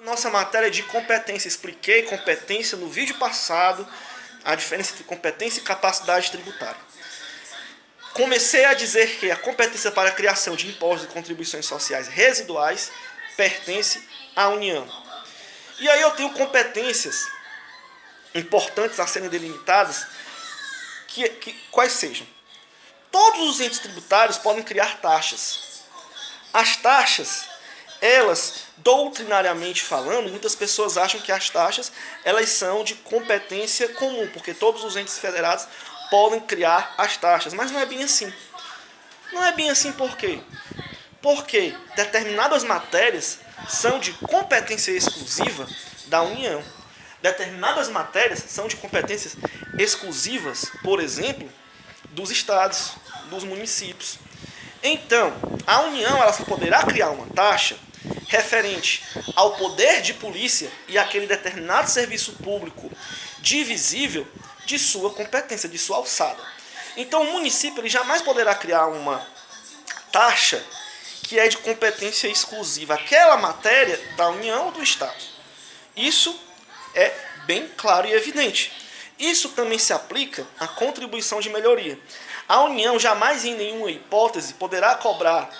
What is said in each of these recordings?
Nossa matéria de competência, expliquei competência no vídeo passado, a diferença entre competência e capacidade tributária. Comecei a dizer que a competência para a criação de impostos e contribuições sociais residuais pertence à União. E aí eu tenho competências importantes a serem delimitadas, quais sejam. Todos os entes tributários podem criar taxas. As taxas, elas, doutrinariamente falando, muitas pessoas acham que as taxas elas são de competência comum, porque todos os entes federados podem criar as taxas, mas não é bem assim. Não é bem assim por quê? Porque determinadas matérias são de competência exclusiva da União. Determinadas matérias são de competências exclusivas, por exemplo, dos estados, dos municípios. Então, a União ela só poderá criar uma taxa referente ao poder de polícia e aquele determinado serviço público divisível de sua competência, de sua alçada. Então, o município ele jamais poderá criar uma taxa que é de competência exclusiva, aquela matéria da União ou do Estado. Isso é bem claro e evidente. Isso também se aplica à contribuição de melhoria. A União jamais, em nenhuma hipótese, poderá cobrar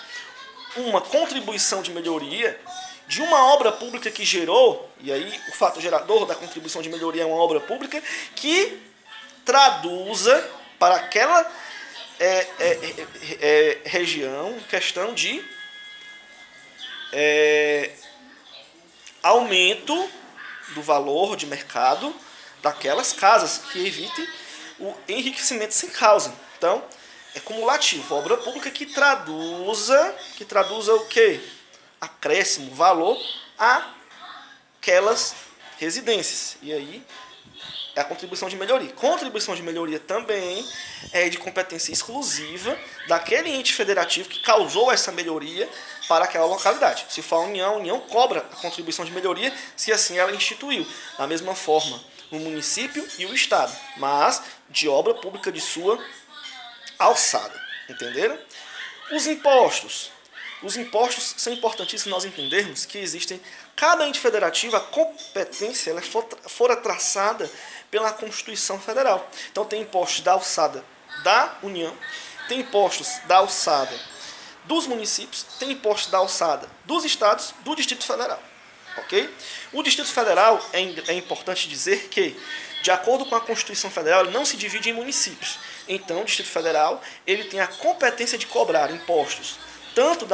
uma contribuição de melhoria de uma obra pública que gerou, e aí o fato gerador da contribuição de melhoria é uma obra pública, que traduza para aquela região questão de aumento do valor de mercado daquelas casas, que evite o enriquecimento sem causa. Então, é cumulativo, obra pública que traduza o quê? Acréscimo, valor àquelas residências. E aí é a contribuição de melhoria. Contribuição de melhoria também é de competência exclusiva daquele ente federativo que causou essa melhoria para aquela localidade. Se for a União cobra a contribuição de melhoria se assim ela instituiu. Da mesma forma, o município e o Estado, mas de obra pública de sua alçada. Entenderam? Os impostos. Os impostos são importantíssimos nós entendermos que existem, cada ente federativo, a competência ela fora traçada pela Constituição Federal. Então tem impostos da alçada da União, tem impostos da alçada dos municípios, tem impostos da alçada dos estados, do Distrito Federal. Ok? O Distrito Federal, é importante dizer que, de acordo com a Constituição Federal, ele não se divide em municípios. Então, o Distrito Federal ele tem a competência de cobrar impostos tanto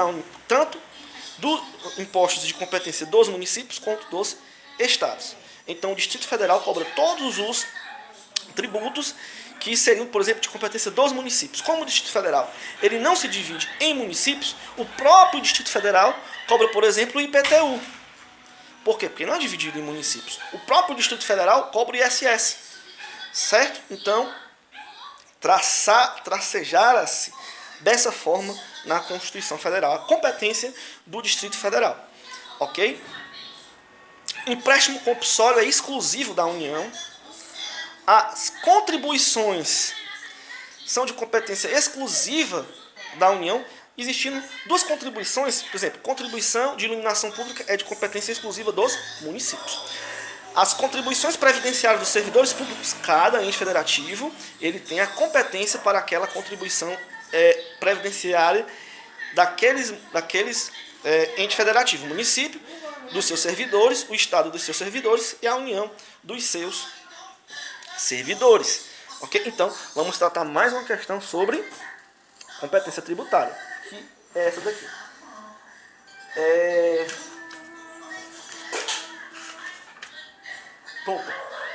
dos impostos de competência dos municípios quanto dos estados. Então, o Distrito Federal cobra todos os tributos que seriam, por exemplo, de competência dos municípios. Como o Distrito Federal ele não se divide em municípios, o próprio Distrito Federal cobra, por exemplo, o IPTU. Por quê? Porque não é dividido em municípios. O próprio Distrito Federal cobra o ISS. Certo? Então, tracejara-se dessa forma na Constituição Federal a competência do Distrito Federal. Ok? Empréstimo compulsório é exclusivo da União. As contribuições são de competência exclusiva da União, existindo duas contribuições, por exemplo, contribuição de iluminação pública é de competência exclusiva dos municípios. As contribuições previdenciárias dos servidores públicos, cada ente federativo, ele tem a competência para aquela contribuição previdenciária daqueles entes federativos, o município dos seus servidores, o estado dos seus servidores e a União dos seus servidores. Ok? Então, vamos tratar mais uma questão sobre competência tributária, que é essa daqui.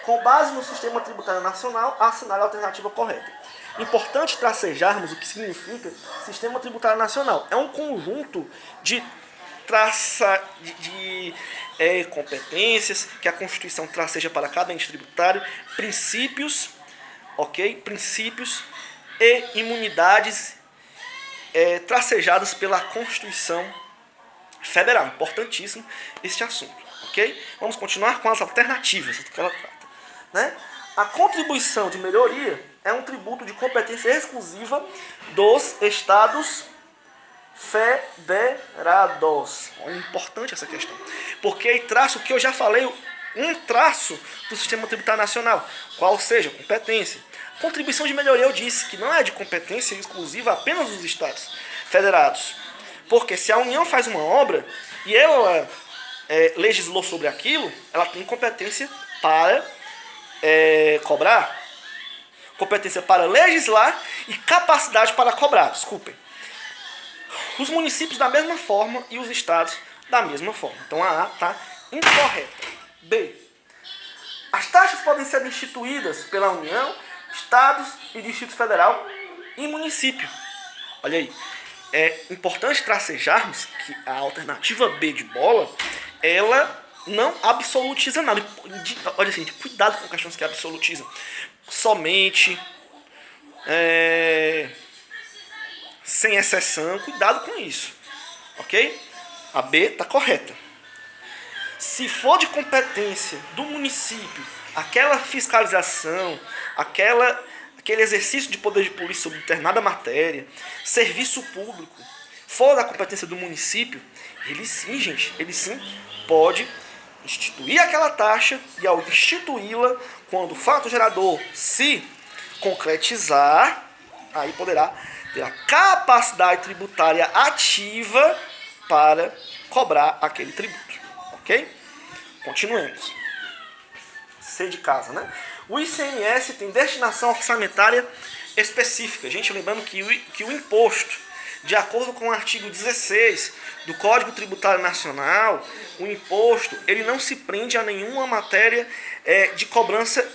Com base no sistema tributário nacional, assinale a alternativa correta. Importante tracejarmos o que significa sistema tributário nacional. É um conjunto de competências que a Constituição traceja para cada ente tributário, princípios, ok? Princípios e imunidades tracejadas pela Constituição Federal. Importantíssimo este assunto, ok? Vamos continuar com as alternativas do que ela trata, né? A contribuição de melhoria é um tributo de competência exclusiva dos estados federados. Olha, importante essa questão. Porque aí traço o que eu já falei, um traço do sistema tributário nacional, qual seja, competência. Contribuição de melhoria eu disse que não é de competência exclusiva apenas dos estados federados. Porque se a União faz uma obra e ela legislou sobre aquilo, ela tem competência para cobrar, competência para legislar e capacidade para cobrar, desculpem. Os municípios da mesma forma e os estados da mesma forma. Então a A está incorreta. B. As taxas podem ser instituídas pela União, estados e Distrito Federal e município. Olha aí. É importante tracejarmos que a alternativa B de bola, ela não absolutiza nada. Olha assim, cuidado com questões que absolutizam. Somente, sem exceção, cuidado com isso. Ok? A B está correta. Se for de competência do município, aquela fiscalização, aquele exercício de poder de polícia sobre determinada matéria, serviço público, for da competência do município, ele sim, gente, ele sim pode instituir aquela taxa e ao instituí-la, quando o fato gerador se concretizar, aí poderá ter a capacidade tributária ativa para cobrar aquele tributo. Ok? Continuemos. C de casa, né? O ICMS tem destinação orçamentária específica. Gente, lembrando que o imposto, de acordo com o artigo 16 do Código Tributário Nacional, o imposto ele não se prende a nenhuma matéria de cobrança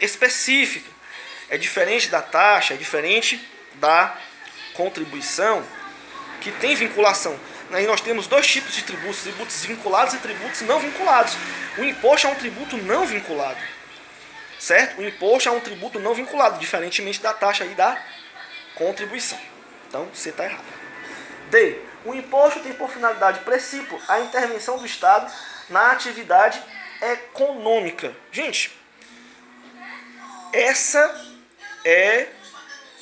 específica. É diferente da taxa, é diferente da contribuição, que tem vinculação. Aí nós temos dois tipos de tributos, tributos vinculados e tributos não vinculados. O imposto é um tributo não vinculado, certo? O imposto é um tributo não vinculado, diferentemente da taxa e da contribuição. Então, você está errado. D. O imposto tem por finalidade princípio a intervenção do Estado na atividade econômica. Gente, essa é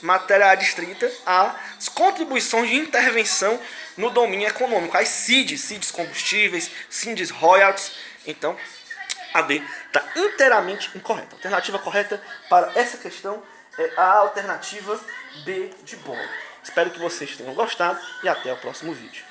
matéria adstrita às contribuições de intervenção no domínio econômico, as CIDs combustíveis, CIDs royalties. Então, a D está inteiramente incorreta. A alternativa correta para essa questão é a alternativa B de bola. Espero que vocês tenham gostado e até o próximo vídeo.